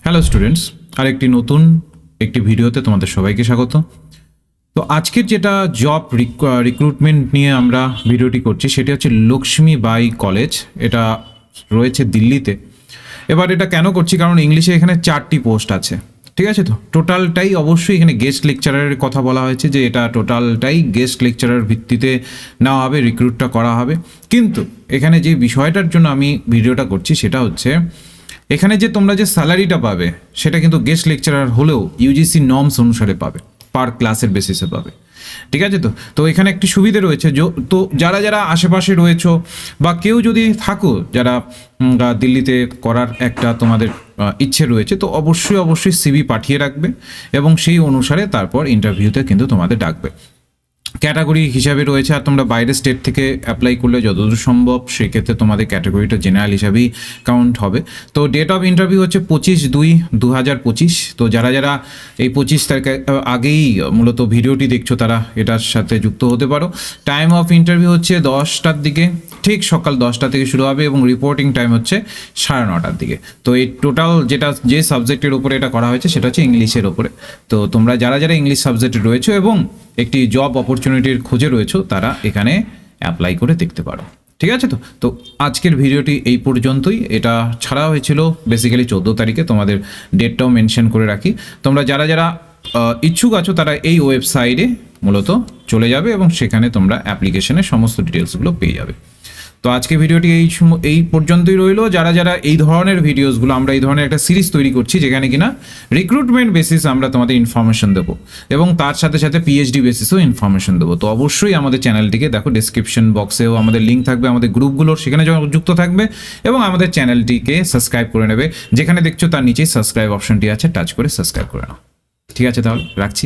Hello students, আরেকটি নতুন একটি ভিডিওতে তোমাদের সবাইকে স্বাগত। তো আজকের যেটা জব রিক্রুটমেন্ট নিয়ে আমরা ভিডিওটি করছি সেটি হচ্ছে লক্ষ্মীবাই কলেজ। এটা রয়েছে দিল্লিতে। এবার এটা কেন করছি, কারণ ইংলিশে এখানে 4টি পোস্ট আছে, ঠিক আছে। তো টোটালটাই অবশ্যই এখানে গেস্ট লেকচারারের কথা বলা হয়েছে, যে এটা টোটালটাই গেস্ট লেকচারার ভিত্তিতে নেওয়া হবে, রিক্রুটটা করা হবে। কিন্তু এখানে যে বিষয়টার জন্য আমি ভিডিওটা করছি সেটা হচ্ছে এখানে যে তোমরা যে স্যালারিটা পাবে সেটা কিন্তু গেস্ট লেকচারার হলেও ইউজিসি নর্মস অনুসারে পাবে, পার ক্লাসের বেসিসে পাবে, ঠিক আছে। তো এখানে একটি সুবিধে রয়েছে, তো যারা যারা আশেপাশে রয়েছো বা কেউ যদি থাকো যারা দিল্লিতে করার একটা তোমাদের ইচ্ছে রয়েছে, তো অবশ্যই সিভি পাঠিয়ে রাখবে এবং সেই অনুসারে তারপর ইন্টারভিউতে কিন্তু তোমাদের ডাকবে। ক্যাটাগরি হিসাবে রয়েছে, আর তোমরা বাইরের স্টেট থেকে অ্যাপ্লাই করলে যতদূর সম্ভব সেক্ষেত্রে তোমাদের ক্যাটাগরিটা জেনারেল হিসাবেই কাউন্ট হবে। তো ডেট অফ ইন্টারভিউ হচ্ছে 25/2/2025। তো যারা যারা এই 25 তারিখে আগেই মূলত ভিডিওটি দেখছো তারা এটার সাথে যুক্ত হতে পারো। টাইম অফ ইন্টারভিউ হচ্ছে 10টার দিকে, ঠিক সকাল 10টা থেকে শুরু হবে এবং রিপোর্টিং টাইম হচ্ছে 9:30টার দিকে। তো এই টোটাল যে সাবজেক্টের উপরে এটা করা হয়েছে সেটা হচ্ছে ইংলিশের ওপরে। তো তোমরা যারা যারা ইংলিশ সাবজেক্টে রয়েছে এবং একটি জব অপরচুনিটির খোঁজে রয়েছে তারা এখানে অ্যাপ্লাই করে দেখতে পারো, ঠিক আছে। তো আজকের ভিডিওটি এই পর্যন্তই। এটা ছাড়া হয়েছিল বেসিক্যালি 14 তারিখে, তোমাদের ডেটটাও মেনশন করে রাখি। তোমরা যারা যারা ইচ্ছুক আছো তারা এই ওয়েবসাইটে মূলত চলে যাবে এবং সেখানে তোমরা অ্যাপ্লিকেশনের সমস্ত ডিটেলসগুলো পেয়ে যাবে। তো আজকে ভিডিওটি এই পর্যন্তই রইলো। যারা যারা এই ধরনের ভিডিওসগুলো, আমরা এই ধরনের একটা সিরিজ তৈরি করছি যেখানে কিনা রিক্রুটমেন্ট বেসিস আমরা তোমাদের ইনফরমেশন দেবো এবং তার সাথে সাথে পিএইচডি বেসিসও ইনফরমেশন দেবো। তো অবশ্যই আমাদের চ্যানেলটিকে দেখো, ডিসক্রিপশন বক্সেও আমাদের লিঙ্ক থাকবে আমাদের গ্রুপগুলোর, সেখানে যুক্ত থাকবে এবং আমাদের চ্যানেলটিকে সাবস্ক্রাইব করে নেবে। যেখানে দেখছো তার নিচেই সাবস্ক্রাইব অপশনটি আছে, টাচ করে সাবস্ক্রাইব করে নাও, ঠিক আছে। তাহলে রাখছি।